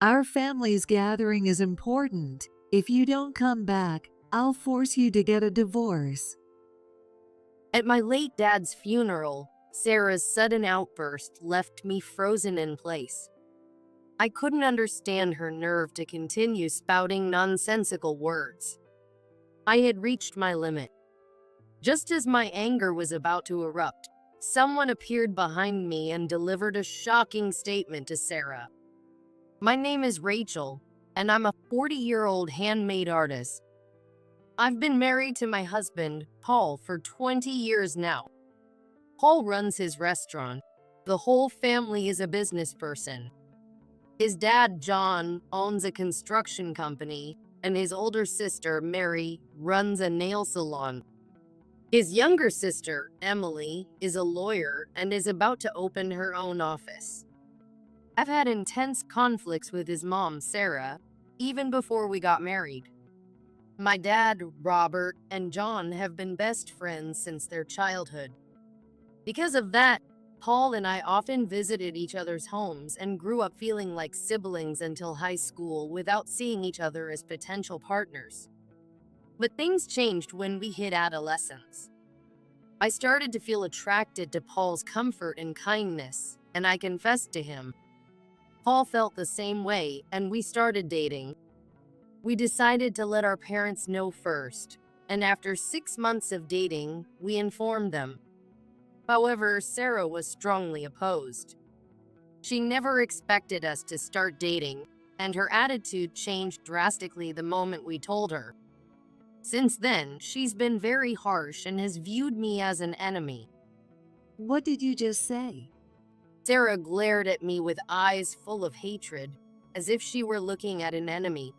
Our family's gathering is important. If you don't come back, I'll force you to get a divorce. At my late dad's funeral, Sarah's sudden outburst left me frozen in place. I couldn't understand her nerve to continue spouting nonsensical words. I had reached my limit. Just as my anger was about to erupt, someone appeared behind me and delivered a shocking statement to Sarah. My name is Rachel, and I'm a 40-year-old handmade artist. I've been married to my husband, Paul, for 20 years now. Paul runs his restaurant. The whole family is a business person. His dad, John, owns a construction company, and his older sister, Mary, runs a nail salon. His younger sister, Emily, is a lawyer and is about to open her own office. I've had intense conflicts with his mom, Sarah, even before we got married. My dad, Robert, and John have been best friends since their childhood. Because of that, Paul and I often visited each other's homes and grew up feeling like siblings until high school without seeing each other as potential partners. But things changed when we hit adolescence. I started to feel attracted to Paul's comfort and kindness, and I confessed to him. Paul felt the same way, and we started dating. We decided to let our parents know first, and after 6 months of dating, we informed them. However, Sarah was strongly opposed. She never expected us to start dating, and her attitude changed drastically the moment we told her. Since then, she's been very harsh and has viewed me as an enemy. What did you just say? Sarah glared at me with eyes full of hatred, as if she were looking at an enemy.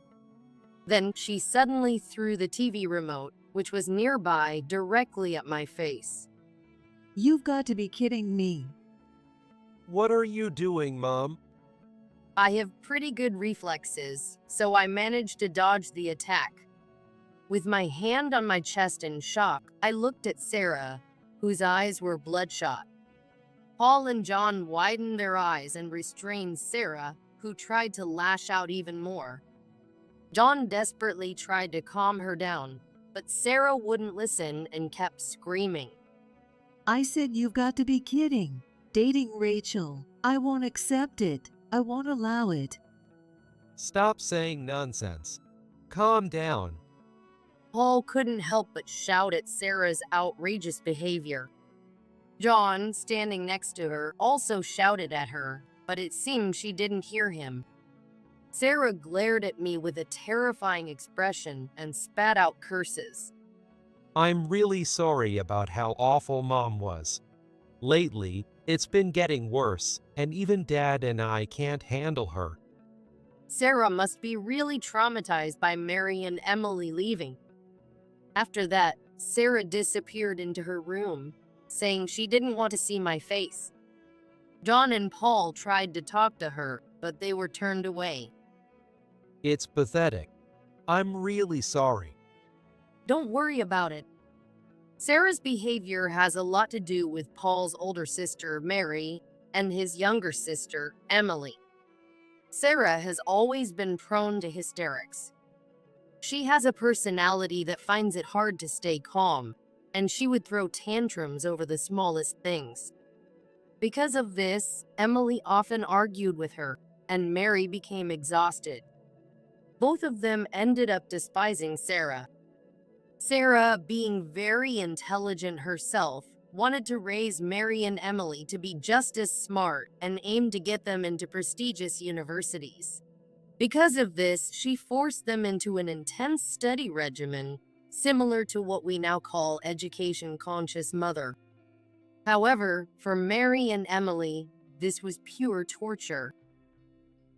Then she suddenly threw the TV remote, which was nearby, directly at my face. You've got to be kidding me. What are you doing, Mom? I have pretty good reflexes, so I managed to dodge the attack. With my hand on my chest in shock, I looked at Sarah, whose eyes were bloodshot. Paul and John widened their eyes and restrained Sarah, who tried to lash out even more. John desperately tried to calm her down, but Sarah wouldn't listen and kept screaming. I said you've got to be kidding. Dating Rachel. I won't accept it. I won't allow it. Stop saying nonsense. Calm down. Paul couldn't help but shout at Sarah's outrageous behavior. John, standing next to her, also shouted at her, but it seemed she didn't hear him. Sarah glared at me with a terrifying expression and spat out curses. I'm really sorry about how awful Mom was. Lately, it's been getting worse, and even Dad and I can't handle her. Sarah must be really traumatized by Mary and Emily leaving. After that, Sarah disappeared into her room, saying she didn't want to see my face. John and Paul tried to talk to her, but they were turned away. It's pathetic. I'm really sorry. Don't worry about it. Sarah's behavior has a lot to do with Paul's older sister, Mary, and his younger sister, Emily. Sarah has always been prone to hysterics. She has a personality that finds it hard to stay calm, and she would throw tantrums over the smallest things. Because of this, Emily often argued with her, and Mary became exhausted. Both of them ended up despising Sarah. Sarah, being very intelligent herself, wanted to raise Mary and Emily to be just as smart and aimed to get them into prestigious universities. Because of this, she forced them into an intense study regimen, similar to what we now call education-conscious mother. However, for Mary and Emily, this was pure torture.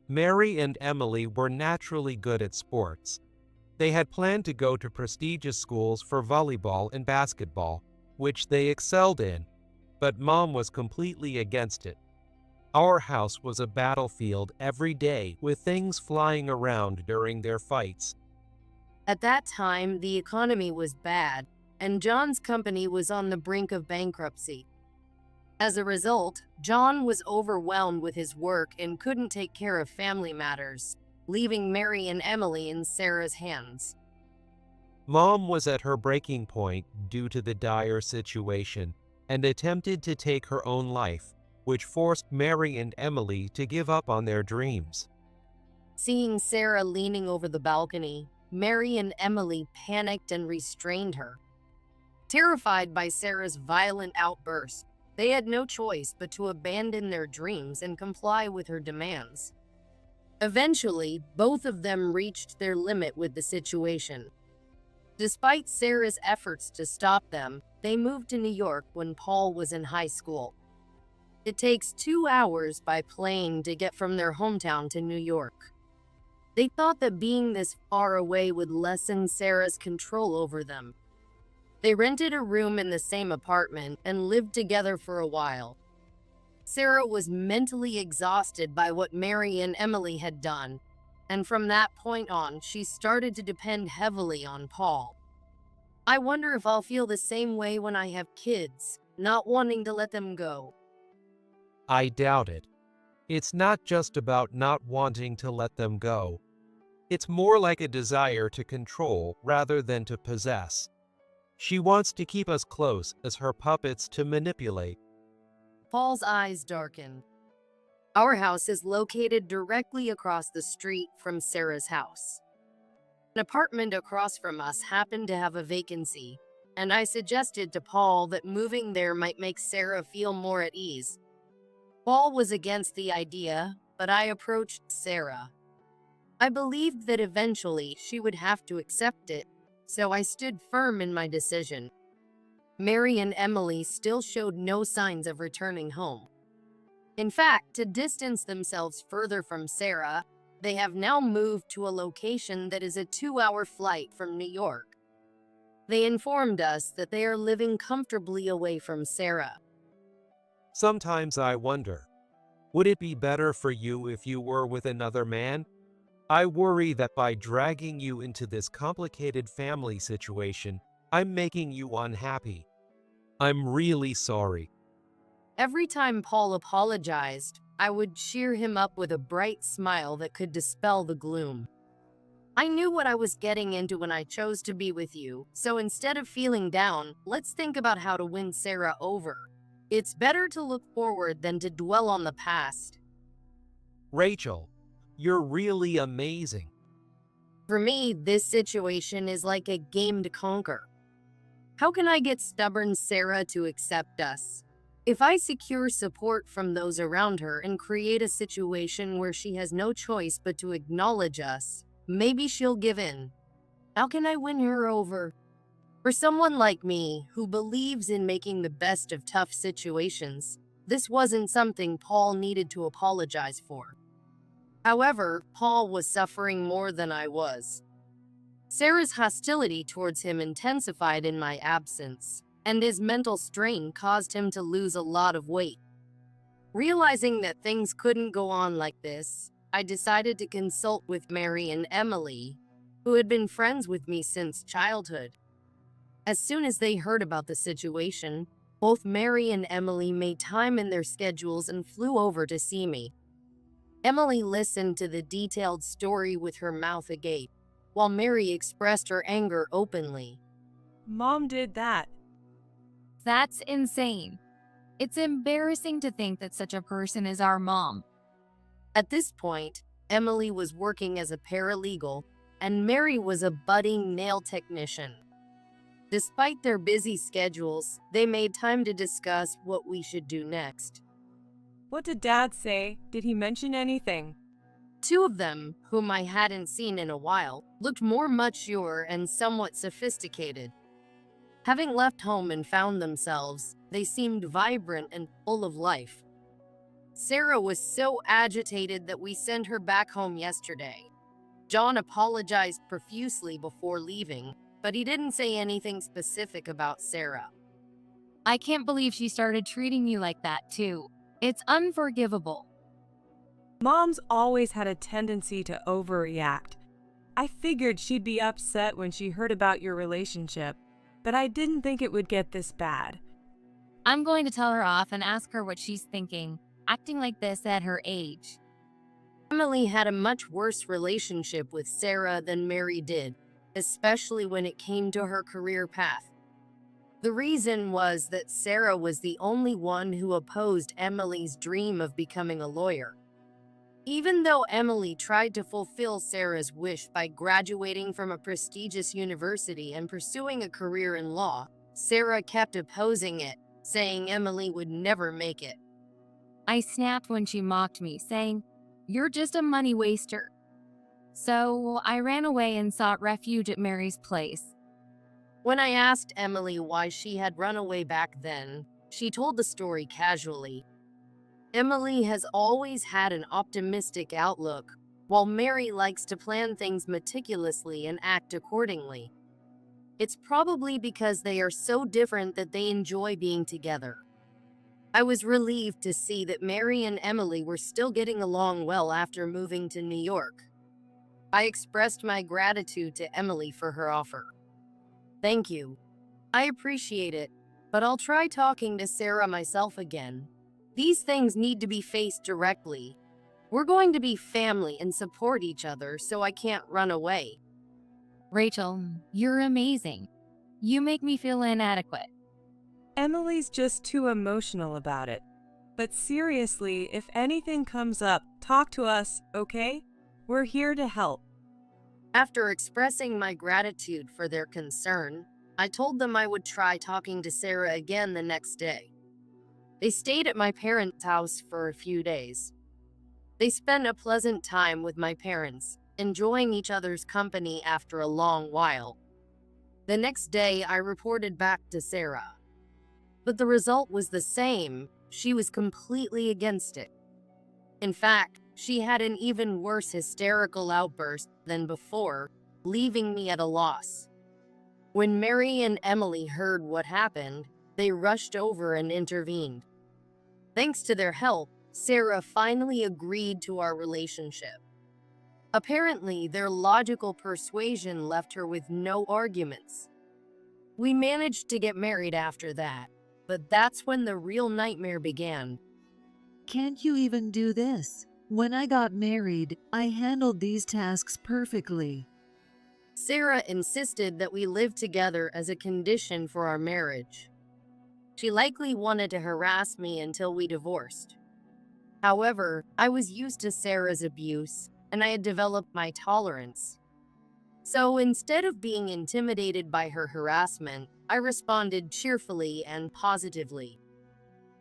Mary and Emily were naturally good at sports. They had planned to go to prestigious schools for volleyball and basketball, which they excelled in, but Mom was completely against it. Our house was a battlefield every day with things flying around during their fights. At that time, the economy was bad, and John's company was on the brink of bankruptcy. As a result, John was overwhelmed with his work and couldn't take care of family matters, leaving Mary and Emily in Sarah's hands. Mom was at her breaking point due to the dire situation and attempted to take her own life, which forced Mary and Emily to give up on their dreams. Seeing Sarah leaning over the balcony, Mary and Emily panicked and restrained her. Terrified by Sarah's violent outburst, they had no choice but to abandon their dreams and comply with her demands. Eventually, both of them reached their limit with the situation. Despite Sarah's efforts to stop them, they moved to New York when Paul was in high school. It takes 2 hours by plane to get from their hometown to New York. They thought that being this far away would lessen Sarah's control over them. They rented a room in the same apartment and lived together for a while. Sarah was mentally exhausted by what Mary and Emily had done, and from that point on, she started to depend heavily on Paul. I wonder if I'll feel the same way when I have kids, not wanting to let them go. I doubt it. It's not just about not wanting to let them go. It's more like a desire to control rather than to possess. She wants to keep us close as her puppets to manipulate. Paul's eyes darkened. Our house is located directly across the street from Sarah's house. An apartment across from us happened to have a vacancy, and I suggested to Paul that moving there might make Sarah feel more at ease. Paul was against the idea, but I approached Sarah. I believed that eventually she would have to accept it, so I stood firm in my decision. Mary and Emily still showed no signs of returning home. In fact, to distance themselves further from Sarah, they have now moved to a location that is a 2-hour flight from New York. They informed us that they are living comfortably away from Sarah. Sometimes I wonder, would it be better for you if you were with another man? I worry that by dragging you into this complicated family situation, I'm making you unhappy. I'm really sorry. Every time Paul apologized, I would cheer him up with a bright smile that could dispel the gloom. I knew what I was getting into when I chose to be with you, so instead of feeling down, let's think about how to win Sarah over. It's better to look forward than to dwell on the past. Rachel, you're really amazing. For me, this situation is like a game to conquer. How can I get stubborn Sarah to accept us? If I secure support from those around her and create a situation where she has no choice but to acknowledge us, maybe she'll give in. How can I win her over? For someone like me, who believes in making the best of tough situations, this wasn't something Paul needed to apologize for. However, Paul was suffering more than I was. Sarah's hostility towards him intensified in my absence, and his mental strain caused him to lose a lot of weight. Realizing that things couldn't go on like this, I decided to consult with Mary and Emily, who had been friends with me since childhood. As soon as they heard about the situation, both Mary and Emily made time in their schedules and flew over to see me. Emily listened to the detailed story with her mouth agape, while Mary expressed her anger openly. Mom did that. That's insane. It's embarrassing to think that such a person is our mom. At this point, Emily was working as a paralegal, and Mary was a budding nail technician. Despite their busy schedules, they made time to discuss what we should do next. What did Dad say? Did he mention anything? Two of them, whom I hadn't seen in a while, looked more mature and somewhat sophisticated. Having left home and found themselves, they seemed vibrant and full of life. Sarah was so agitated that we sent her back home yesterday. John apologized profusely before leaving, but he didn't say anything specific about Sarah. I can't believe she started treating you like that, too. It's unforgivable. Mom's always had a tendency to overreact. I figured she'd be upset when she heard about your relationship, but I didn't think it would get this bad. I'm going to tell her off and ask her what she's thinking, acting like this at her age. Emily had a much worse relationship with Sarah than Mary did, especially when it came to her career path. The reason was that Sarah was the only one who opposed Emily's dream of becoming a lawyer. Even though Emily tried to fulfill Sarah's wish by graduating from a prestigious university and pursuing a career in law, Sarah kept opposing it, saying Emily would never make it. I snapped when she mocked me, saying, "You're just a money waster." So I ran away and sought refuge at Mary's place. When I asked Emily why she had run away back then, she told the story casually. Emily has always had an optimistic outlook, while Mary likes to plan things meticulously and act accordingly. It's probably because they are so different that they enjoy being together. I was relieved to see that Mary and Emily were still getting along well after moving to New York. I expressed my gratitude to Emily for her offer. "Thank you. I appreciate it, but I'll try talking to Sarah myself again. These things need to be faced directly. We're going to be family and support each other, so I can't run away." Rachel, you're amazing. You make me feel inadequate. Emily's just too emotional about it. But seriously, if anything comes up, talk to us, okay? We're here to help. After expressing my gratitude for their concern, I told them I would try talking to Sarah again the next day. They stayed at my parents' house for a few days. They spent a pleasant time with my parents, enjoying each other's company after a long while. The next day, I reported back to Sarah. But the result was the same. She was completely against it. In fact, she had an even worse hysterical outburst than before, leaving me at a loss. When Mary and Emily heard what happened, they rushed over and intervened. Thanks to their help, Sarah finally agreed to our relationship. Apparently, their logical persuasion left her with no arguments. We managed to get married after that, but that's when the real nightmare began. Can't you even do this? When I got married, I handled these tasks perfectly. Sarah insisted that we live together as a condition for our marriage. She likely wanted to harass me until we divorced. However, I was used to Sarah's abuse, and I had developed my tolerance. So instead of being intimidated by her harassment, I responded cheerfully and positively.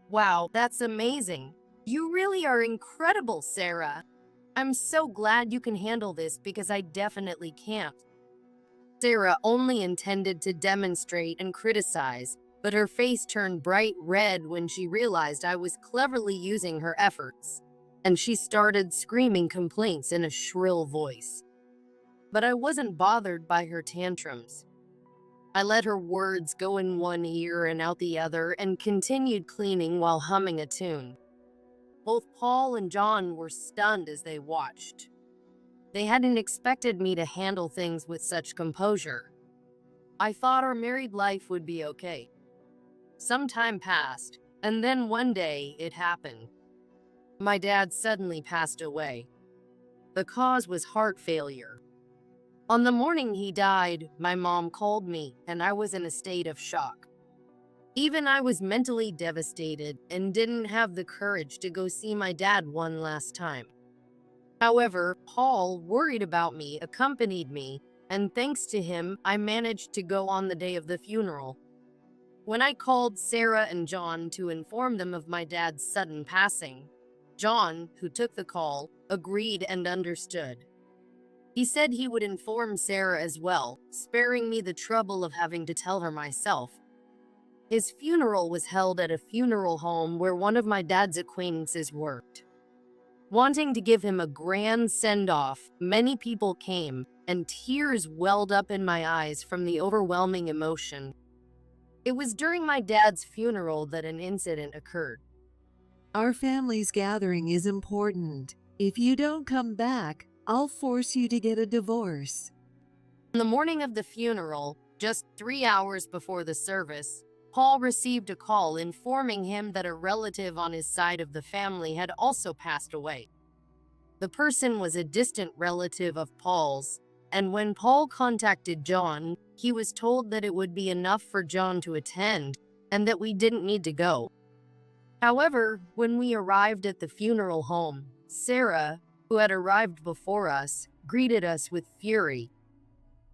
"Wow, that's amazing. You really are incredible, Sarah. I'm so glad you can handle this because I definitely can't." Sarah only intended to demonstrate and criticize, but her face turned bright red when she realized I was cleverly using her efforts, and she started screaming complaints in a shrill voice. But I wasn't bothered by her tantrums. I let her words go in one ear and out the other and continued cleaning while humming a tune. Both Paul and John were stunned as they watched. They hadn't expected me to handle things with such composure. I thought our married life would be okay. Some time passed, and then one day it happened. My dad suddenly passed away. The cause was heart failure. On the morning he died, my mom called me, and I was in a state of shock. Even I was mentally devastated and didn't have the courage to go see my dad one last time. However, Paul, worried about me, accompanied me, and thanks to him, I managed to go on the day of the funeral. When I called Sarah and John to inform them of my dad's sudden passing, John, who took the call, agreed and understood. He said he would inform Sarah as well, sparing me the trouble of having to tell her myself. His funeral was held at a funeral home where one of my dad's acquaintances worked. Wanting to give him a grand send-off, many people came, and tears welled up in my eyes from the overwhelming emotion. It was during my dad's funeral that an incident occurred. Our family's gathering is important. If you don't come back, I'll force you to get a divorce. On the morning of the funeral, just 3 hours before the service, Paul received a call informing him that a relative on his side of the family had also passed away. The person was a distant relative of Paul's, and when Paul contacted John, he was told that it would be enough for John to attend and that we didn't need to go. However, when we arrived at the funeral home, Sarah, who had arrived before us, greeted us with fury.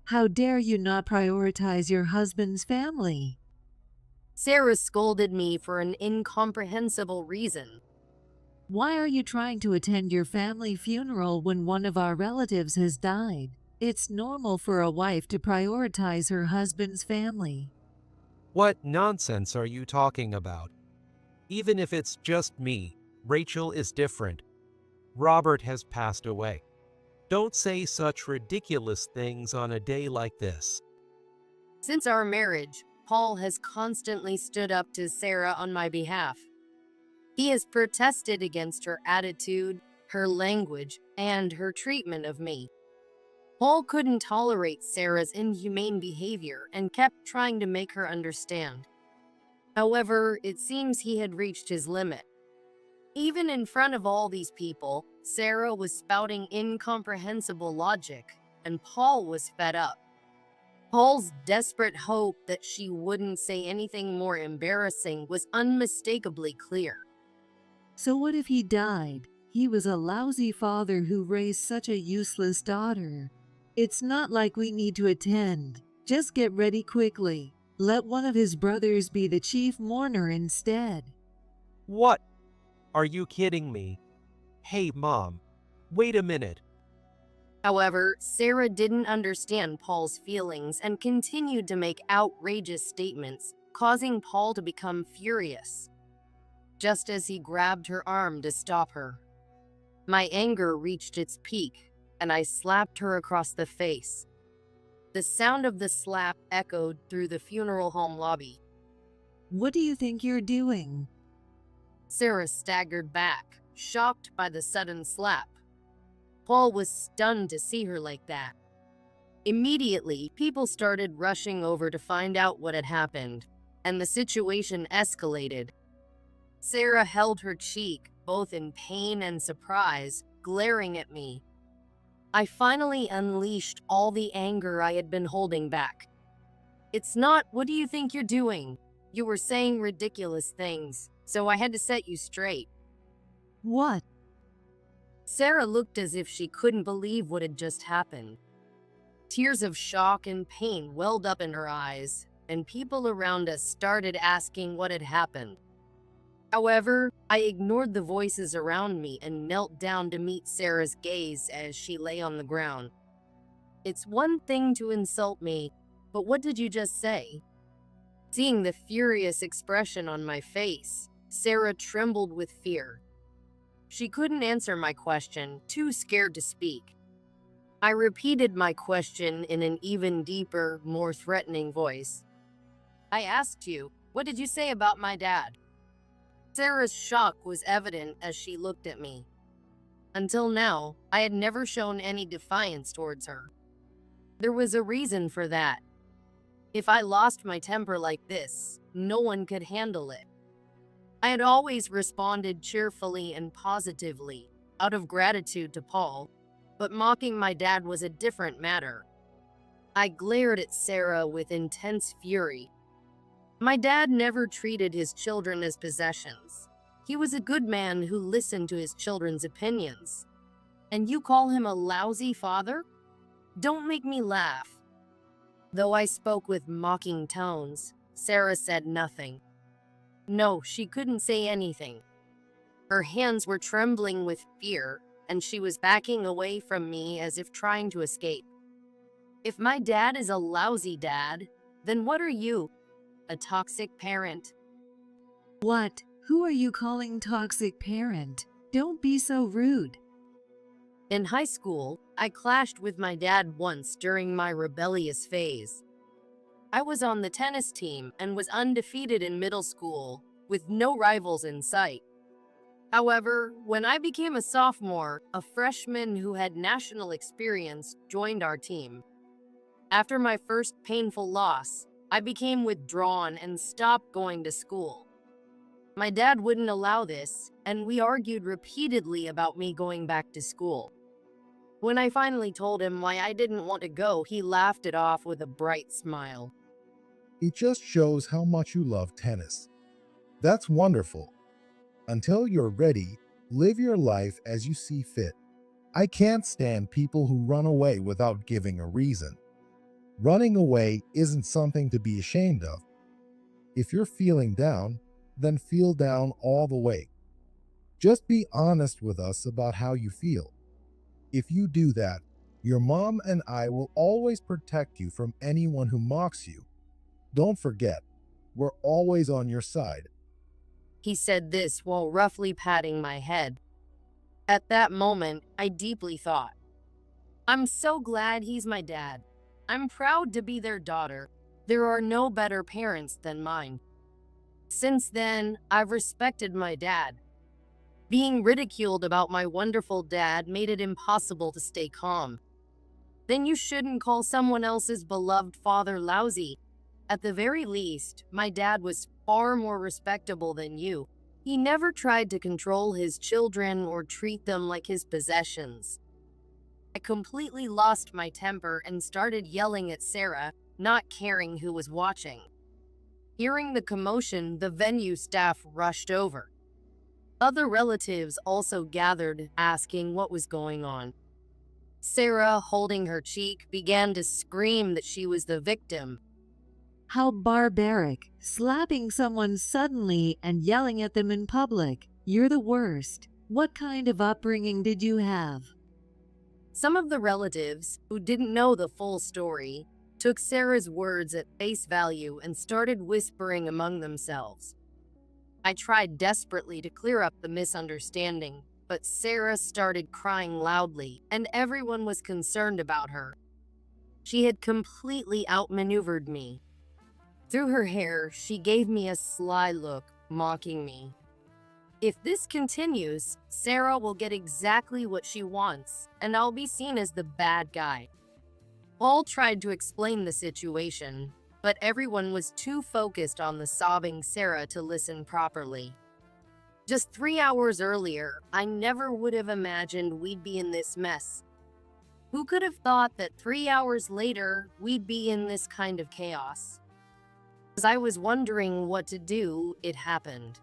How dare you not prioritize your husband's family? Sarah scolded me for an incomprehensible reason. Why are you trying to attend your family funeral when one of our relatives has died? It's normal for a wife to prioritize her husband's family. What nonsense are you talking about? Even if it's just me, Rachel is different. Robert has passed away. Don't say such ridiculous things on a day like this. Since our marriage, Paul has constantly stood up to Sarah on my behalf. He has protested against her attitude, her language, and her treatment of me. Paul couldn't tolerate Sarah's inhumane behavior and kept trying to make her understand. However, it seems he had reached his limit. Even in front of all these people, Sarah was spouting incomprehensible logic, and Paul was fed up. Paul's desperate hope that she wouldn't say anything more embarrassing was unmistakably clear. So what if he died? He was a lousy father who raised such a useless daughter. It's not like we need to attend. Just get ready quickly. Let one of his brothers be the chief mourner instead. What? Are you kidding me? Hey, Mom. Wait a minute. However, Sarah didn't understand Paul's feelings and continued to make outrageous statements, causing Paul to become furious, just as he grabbed her arm to stop her. My anger reached its peak, and I slapped her across the face. The sound of the slap echoed through the funeral home lobby. What do you think you're doing? Sarah staggered back, shocked by the sudden slap. Paul was stunned to see her like that. Immediately, people started rushing over to find out what had happened, and the situation escalated. Sarah held her cheek, both in pain and surprise, glaring at me. I finally unleashed all the anger I had been holding back. It's not, what do you think you're doing? You were saying ridiculous things, so I had to set you straight. What? Sarah looked as if she couldn't believe what had just happened. Tears of shock and pain welled up in her eyes, and people around us started asking what had happened. However, I ignored the voices around me and knelt down to meet Sarah's gaze as she lay on the ground. It's one thing to insult me, but what did you just say? Seeing the furious expression on my face, Sarah trembled with fear. She couldn't answer my question, too scared to speak. I repeated my question in an even deeper, more threatening voice. I asked you, what did you say about my dad? Sarah's shock was evident as she looked at me. Until now, I had never shown any defiance towards her. There was a reason for that. If I lost my temper like this, no one could handle it. I had always responded cheerfully and positively, out of gratitude to Paul, but mocking my dad was a different matter. I glared at Sarah with intense fury. My dad never treated his children as possessions. He was a good man who listened to his children's opinions. And you call him a lousy father? Don't make me laugh. Though I spoke with mocking tones, Sarah said nothing. No, she couldn't say anything. Her hands were trembling with fear, and she was backing away from me as if trying to escape. If my dad is a lousy dad, then what are you? A toxic parent. What? Who are you calling toxic parent? Don't be so rude. In high school, I clashed with my dad once during my rebellious phase. I was on the tennis team and was undefeated in middle school, with no rivals in sight. However, when I became a sophomore, a freshman who had national experience joined our team. After my first painful loss, I became withdrawn and stopped going to school. My dad wouldn't allow this, and we argued repeatedly about me going back to school. When I finally told him why I didn't want to go, he laughed it off with a bright smile. It just shows how much you love tennis. That's wonderful. Until you're ready, live your life as you see fit. I can't stand people who run away without giving a reason. Running away isn't something to be ashamed of. If you're feeling down, then feel down all the way. Just be honest with us about how you feel. If you do that, your mom and I will always protect you from anyone who mocks you. Don't forget, we're always on your side. He said this while roughly patting my head. At that moment, I deeply thought, I'm so glad he's my dad. I'm proud to be their daughter. There are no better parents than mine. Since then, I've respected my dad. Being ridiculed about my wonderful dad made it impossible to stay calm. Then you shouldn't call someone else's beloved father lousy. At the very least, my dad was far more respectable than you. He never tried to control his children or treat them like his possessions. I completely lost my temper and started yelling at Sarah, not caring who was watching. Hearing the commotion, the venue staff rushed over. Other relatives also gathered, asking what was going on. Sarah, holding her cheek, began to scream that she was the victim. How barbaric, slapping someone suddenly and yelling at them in public. You're the worst. What kind of upbringing did you have? Some of the relatives, who didn't know the full story, took Sarah's words at face value and started whispering among themselves. I tried desperately to clear up the misunderstanding, but Sarah started crying loudly, and everyone was concerned about her. She had completely outmaneuvered me. Through her hair, she gave me a sly look, mocking me. If this continues, Sarah will get exactly what she wants, and I'll be seen as the bad guy. Paul tried to explain the situation, but everyone was too focused on the sobbing Sarah to listen properly. Just 3 hours earlier, I never would have imagined we'd be in this mess. Who could have thought that 3 hours later, we'd be in this kind of chaos? As I was wondering what to do, it happened.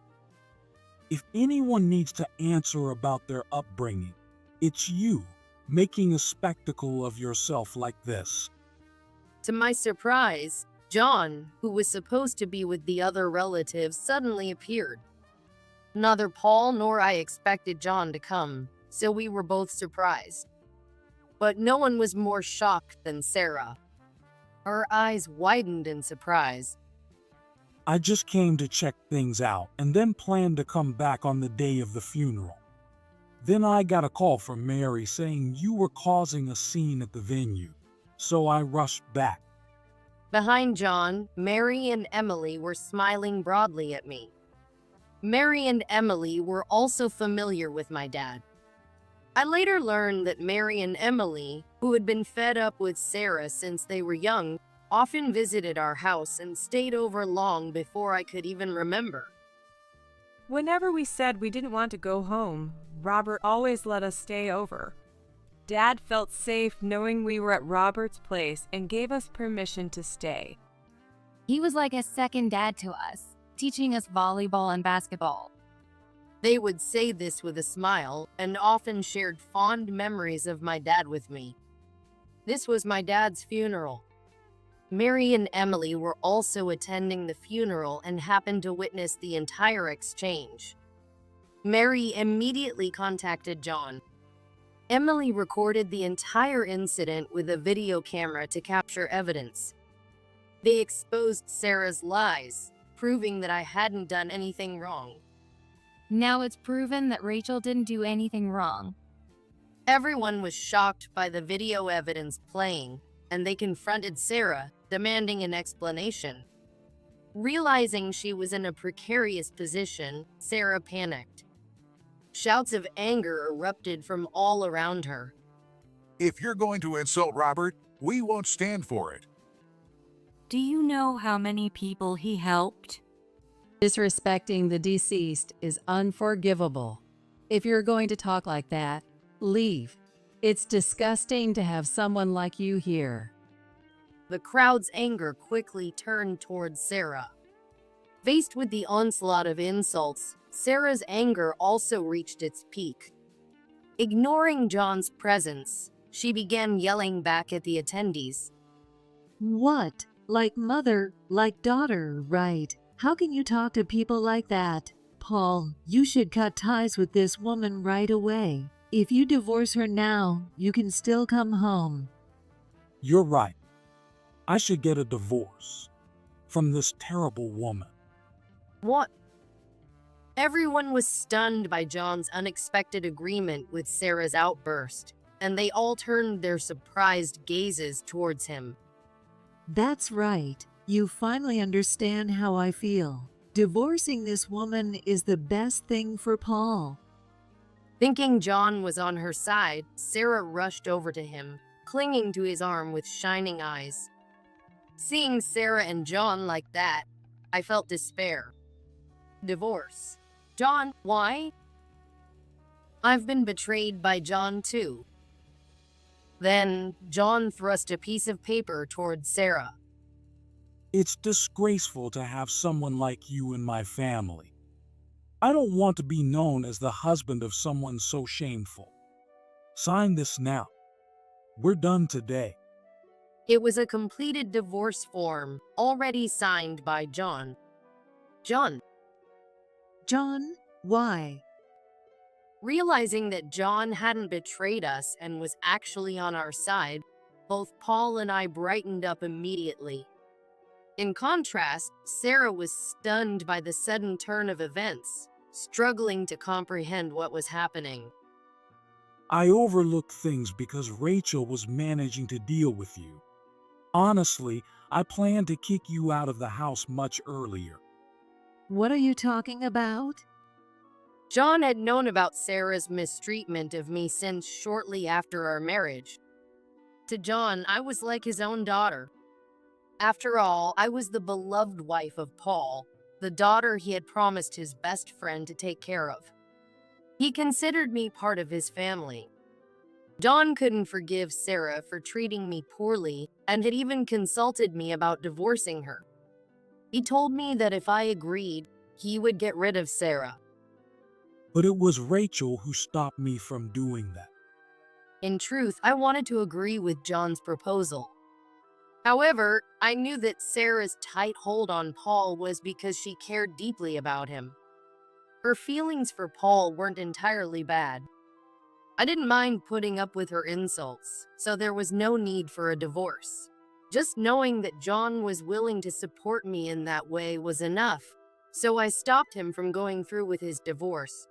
If anyone needs to answer about their upbringing, it's you, making a spectacle of yourself like this. To my surprise, John, who was supposed to be with the other relatives, suddenly appeared. Neither Paul nor I expected John to come, so we were both surprised. But no one was more shocked than Sarah. Her eyes widened in surprise. I just came to check things out and then planned to come back on the day of the funeral. Then I got a call from Mary saying you were causing a scene at the venue, so I rushed back. Behind John, Mary and Emily were smiling broadly at me. Mary and Emily were also familiar with my dad. I later learned that Mary and Emily, who had been fed up with Sarah since they were young, often visited our house and stayed over long before I could even remember. Whenever we said we didn't want to go home, Robert always let us stay over. Dad felt safe knowing we were at Robert's place and gave us permission to stay. He was like a second dad to us, teaching us volleyball and basketball. They would say this with a smile and often shared fond memories of my dad with me. This was my dad's funeral. Mary and Emily were also attending the funeral and happened to witness the entire exchange. Mary immediately contacted John. Emily recorded the entire incident with a video camera to capture evidence. They exposed Sarah's lies, proving that I hadn't done anything wrong. Now it's proven that Rachel didn't do anything wrong. Everyone was shocked by the video evidence playing, and they confronted Sarah, demanding an explanation. Realizing she was in a precarious position, Sarah panicked. Shouts of anger erupted from all around her. If you're going to insult Robert, we won't stand for it. Do you know how many people he helped? Disrespecting the deceased is unforgivable. If you're going to talk like that, leave. It's disgusting to have someone like you here. The crowd's anger quickly turned towards Sarah. Faced with the onslaught of insults, Sarah's anger also reached its peak. Ignoring John's presence, she began yelling back at the attendees. What? Like mother, like daughter, right? How can you talk to people like that? Paul, you should cut ties with this woman right away. If you divorce her now, you can still come home. You're right. I should get a divorce from this terrible woman. What? Everyone was stunned by John's unexpected agreement with Sarah's outburst, and they all turned their surprised gazes towards him. That's right. You finally understand how I feel. Divorcing this woman is the best thing for Paul. Thinking John was on her side, Sarah rushed over to him, clinging to his arm with shining eyes. Seeing Sarah and John like that, I felt despair. Divorce. John, why? I've been betrayed by John too. Then, John thrust a piece of paper towards Sarah. It's disgraceful to have someone like you in my family. I don't want to be known as the husband of someone so shameful. Sign this now. We're done today. It was a completed divorce form, already signed by John. John. John, why? Realizing that John hadn't betrayed us and was actually on our side, both Paul and I brightened up immediately. In contrast, Sarah was stunned by the sudden turn of events, struggling to comprehend what was happening. I overlooked things because Rachel was managing to deal with you. Honestly, I planned to kick you out of the house much earlier. What are you talking about? John had known about Sarah's mistreatment of me since shortly after our marriage. To John, I was like his own daughter. After all, I was the beloved wife of Paul, the daughter he had promised his best friend to take care of. He considered me part of his family. John couldn't forgive Sarah for treating me poorly and had even consulted me about divorcing her. He told me that if I agreed, he would get rid of Sarah. But it was Rachel who stopped me from doing that. In truth, I wanted to agree with John's proposal. However, I knew that Sarah's tight hold on Paul was because she cared deeply about him. Her feelings for Paul weren't entirely bad. I didn't mind putting up with her insults, so there was no need for a divorce. Just knowing that John was willing to support me in that way was enough, so I stopped him from going through with his divorce.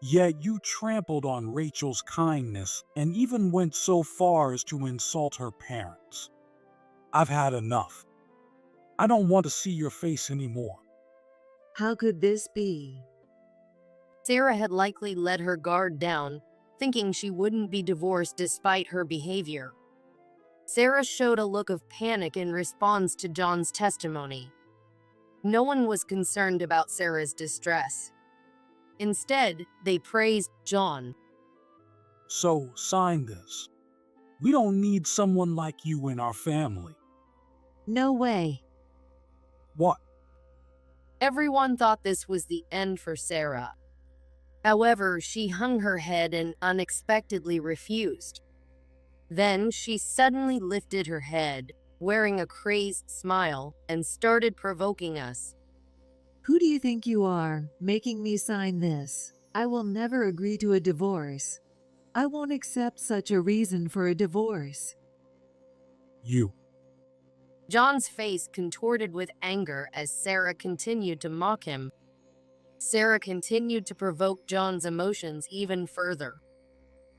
Yet you trampled on Rachel's kindness and even went so far as to insult her parents. I've had enough. I don't want to see your face anymore. How could this be? Sarah had likely let her guard down, thinking she wouldn't be divorced despite her behavior. Sarah showed a look of panic in response to John's testimony. No one was concerned about Sarah's distress. Instead, they praised John. So, sign this. We don't need someone like you in our family. No way. What? Everyone thought this was the end for Sarah. However, she hung her head and unexpectedly refused. Then she suddenly lifted her head, wearing a crazed smile, and started provoking us. Who do you think you are, making me sign this? I will never agree to a divorce. I won't accept such a reason for a divorce. You. John's face contorted with anger as Sarah continued to mock him. Sarah continued to provoke John's emotions even further.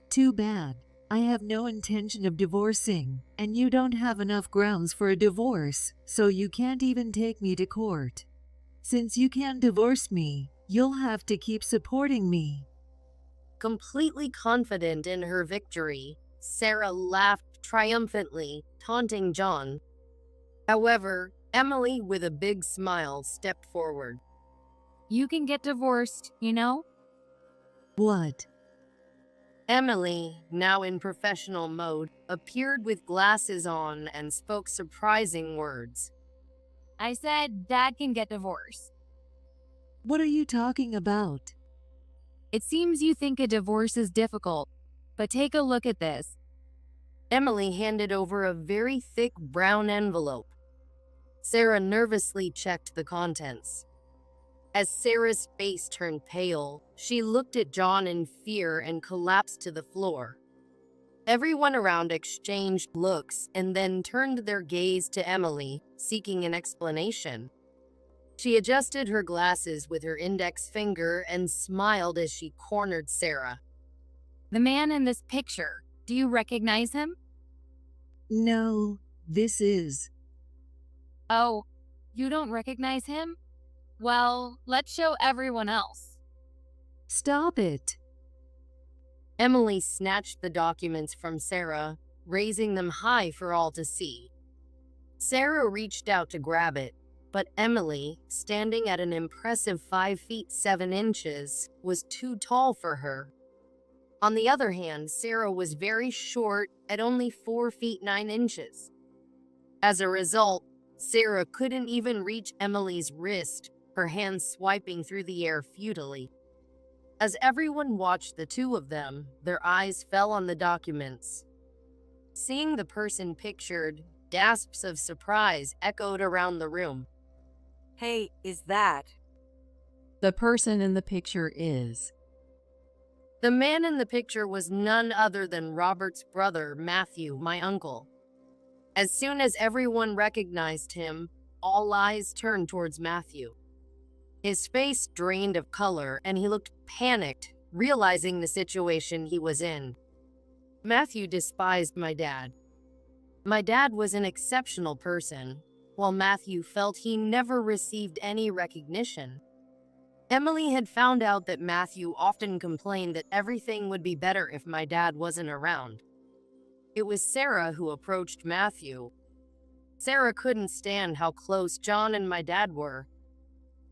Too bad. I have no intention of divorcing, and you don't have enough grounds for a divorce, so you can't even take me to court. Since you can't divorce me, you'll have to keep supporting me. Completely confident in her victory, Sarah laughed triumphantly, taunting John. However, Emily, with a big smile, stepped forward. You can get divorced, you know? What? Emily, now in professional mode, appeared with glasses on and spoke surprising words. I said Dad can get divorced. What are you talking about? It seems you think a divorce is difficult, but take a look at this. Emily handed over a very thick brown envelope. Sarah nervously checked the contents. As Sarah's face turned pale, she looked at John in fear and collapsed to the floor. Everyone around exchanged looks and then turned their gaze to Emily, seeking an explanation. She adjusted her glasses with her index finger and smiled as she cornered Sarah. The man in this picture, do you recognize him? No, this is. Oh, you don't recognize him? Well, let's show everyone else. Stop it. Emily snatched the documents from Sarah, raising them high for all to see. Sarah reached out to grab it, but Emily, standing at an impressive 5 feet 7 inches, was too tall for her. On the other hand, Sarah was very short at only 4 feet 9 inches. As a result, Sarah couldn't even reach Emily's wrist, her hands swiping through the air futilely. As everyone watched the two of them, their eyes fell on the documents. Seeing the person pictured, gasps of surprise echoed around the room. Hey, is that? The person in the picture is. The man in the picture was none other than Robert's brother, Matthew, my uncle. As soon as everyone recognized him, all eyes turned towards Matthew. His face drained of color, and he looked panicked, realizing the situation he was in. Matthew despised my dad. My dad was an exceptional person, while Matthew felt he never received any recognition. Emily had found out that Matthew often complained that everything would be better if my dad wasn't around. It was Sarah who approached Matthew. Sarah couldn't stand how close John and my dad were.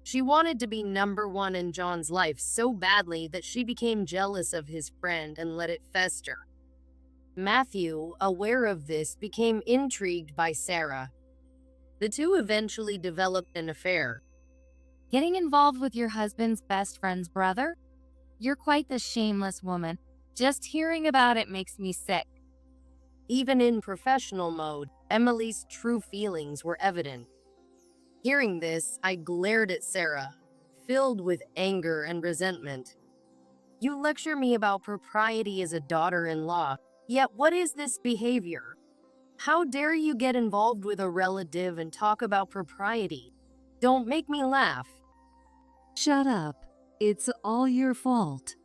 She wanted to be number one in John's life so badly that she became jealous of his friend and let it fester. Matthew, aware of this, became intrigued by Sarah. The two eventually developed an affair. Getting involved with your husband's best friend's brother? You're quite the shameless woman. Just hearing about it makes me sick. Even in professional mode, Emily's true feelings were evident. Hearing this, I glared at Sarah, filled with anger and resentment. You lecture me about propriety as a daughter-in-law, yet what is this behavior? How dare you get involved with a relative and talk about propriety? Don't make me laugh. Shut up. It's all your fault.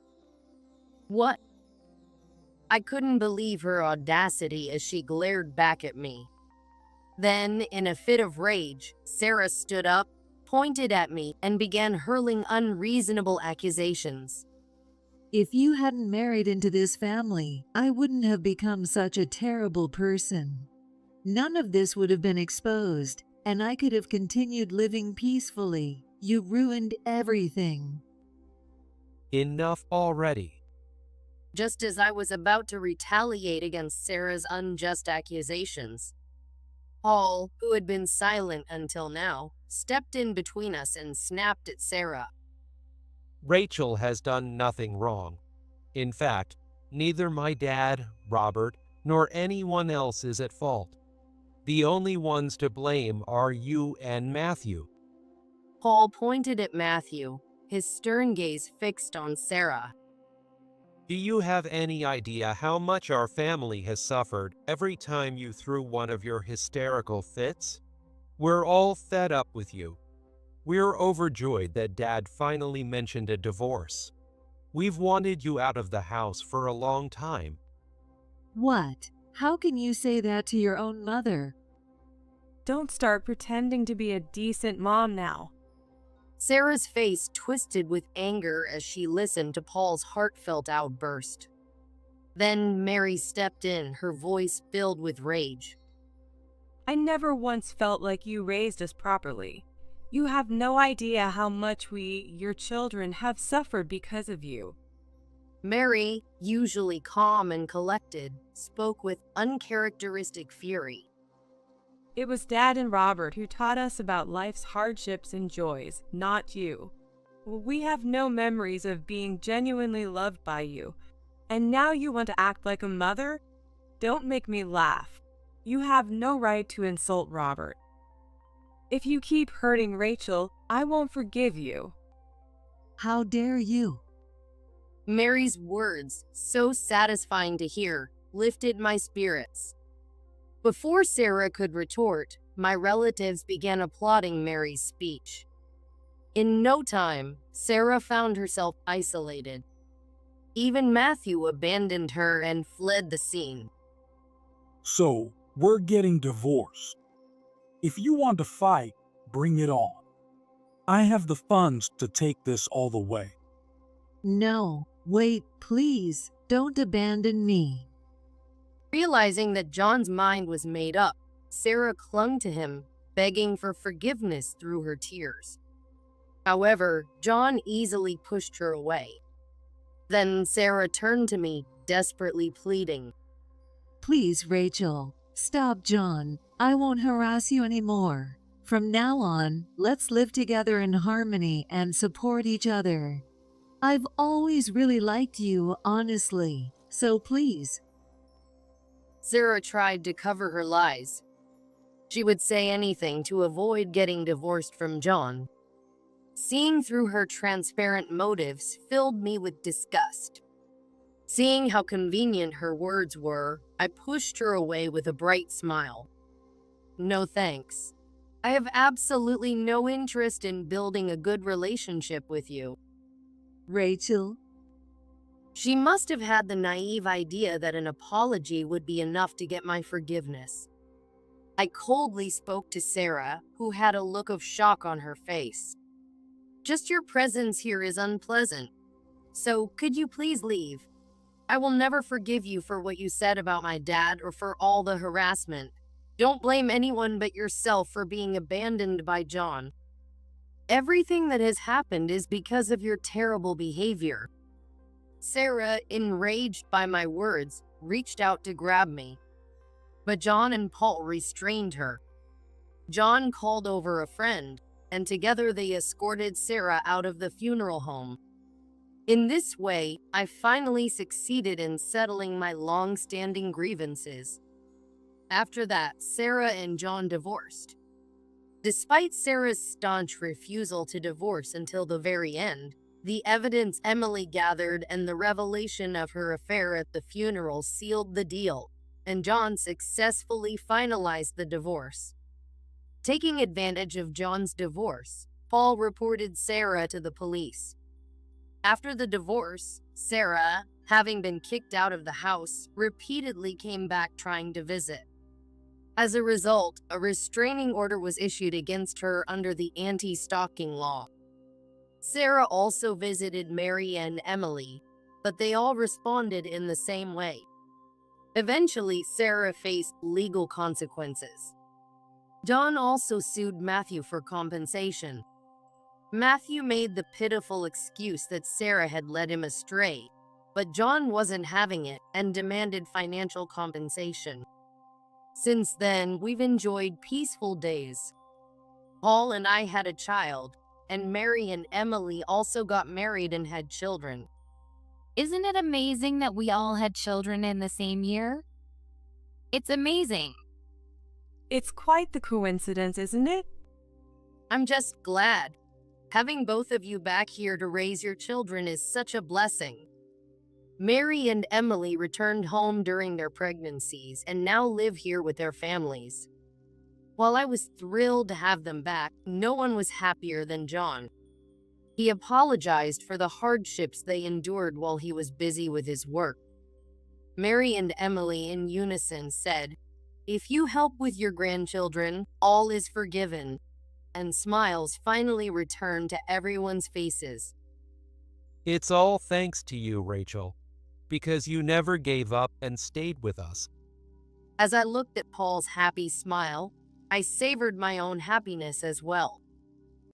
What? I couldn't believe her audacity as she glared back at me. Then, in a fit of rage, Sarah stood up, pointed at me, and began hurling unreasonable accusations. If you hadn't married into this family, I wouldn't have become such a terrible person. None of this would have been exposed, and I could have continued living peacefully. You ruined everything. Enough already. Just as I was about to retaliate against Sarah's unjust accusations, Paul, who had been silent until now, stepped in between us and snapped at Sarah. Rachel has done nothing wrong. In fact, neither my dad, Robert, nor anyone else is at fault. The only ones to blame are you and Matthew. Paul pointed at Matthew, his stern gaze fixed on Sarah. Do you have any idea how much our family has suffered every time you threw one of your hysterical fits? We're all fed up with you. We're overjoyed that Dad finally mentioned a divorce. We've wanted you out of the house for a long time. What? How can you say that to your own mother? Don't start pretending to be a decent mom now. Sarah's face twisted with anger as she listened to Paul's heartfelt outburst. Then Mary stepped in, her voice filled with rage. I never once felt like you raised us properly. You have no idea how much we, your children, have suffered because of you. Mary, usually calm and collected, spoke with uncharacteristic fury. It was Dad and Robert who taught us about life's hardships and joys, not you. We have no memories of being genuinely loved by you. And now you want to act like a mother? Don't make me laugh. You have no right to insult Robert. If you keep hurting Rachel, I won't forgive you. How dare you? Mary's words, so satisfying to hear, lifted my spirits. Before Sarah could retort, my relatives began applauding Mary's speech. In no time, Sarah found herself isolated. Even Matthew abandoned her and fled the scene. So, we're getting divorced. If you want to fight, bring it on. I have the funds to take this all the way. No, wait, please, don't abandon me. Realizing that John's mind was made up, Sarah clung to him, begging for forgiveness through her tears. However, John easily pushed her away. Then Sarah turned to me, desperately pleading. Please, Rachel, stop John. I won't harass you anymore. From now on, let's live together in harmony and support each other. I've always really liked you, honestly, so please. Sarah tried to cover her lies. She would say anything to avoid getting divorced from John. Seeing through her transparent motives filled me with disgust. Seeing how convenient her words were, I pushed her away with a bright smile. No thanks. I have absolutely no interest in building a good relationship with you. Rachel? She must have had the naive idea that an apology would be enough to get my forgiveness. I coldly spoke to Sarah, who had a look of shock on her face. Just your presence here is unpleasant. So could you please leave? I will never forgive you for what you said about my dad or for all the harassment. Don't blame anyone but yourself for being abandoned by John. Everything that has happened is because of your terrible behavior. Sarah, enraged by my words, reached out to grab me. But John and Paul restrained her. John called over a friend, and together they escorted Sarah out of the funeral home. In this way, I finally succeeded in settling my long-standing grievances. After that, Sarah and John divorced. Despite Sarah's staunch refusal to divorce until the very end, the evidence Emily gathered and the revelation of her affair at the funeral sealed the deal, and John successfully finalized the divorce. Taking advantage of John's divorce, Paul reported Sarah to the police. After the divorce, Sarah, having been kicked out of the house, repeatedly came back trying to visit. As a result, a restraining order was issued against her under the anti-stalking law. Sarah also visited Mary and Emily, but they all responded in the same way. Eventually, Sarah faced legal consequences. John also sued Matthew for compensation. Matthew made the pitiful excuse that Sarah had led him astray, but John wasn't having it and demanded financial compensation. Since then, we've enjoyed peaceful days. Paul and I had a child, and Mary and Emily also got married and had children. Isn't it amazing that we all had children in the same year? It's amazing. It's quite the coincidence, isn't it? I'm just glad. Having both of you back here to raise your children is such a blessing. Mary and Emily returned home during their pregnancies and now live here with their families. While I was thrilled to have them back, no one was happier than John. He apologized for the hardships they endured while he was busy with his work. Mary and Emily in unison said, "If you help with your grandchildren, all is forgiven," and smiles finally returned to everyone's faces. It's all thanks to you, Rachel, because you never gave up and stayed with us. As I looked at Paul's happy smile, I savored my own happiness as well.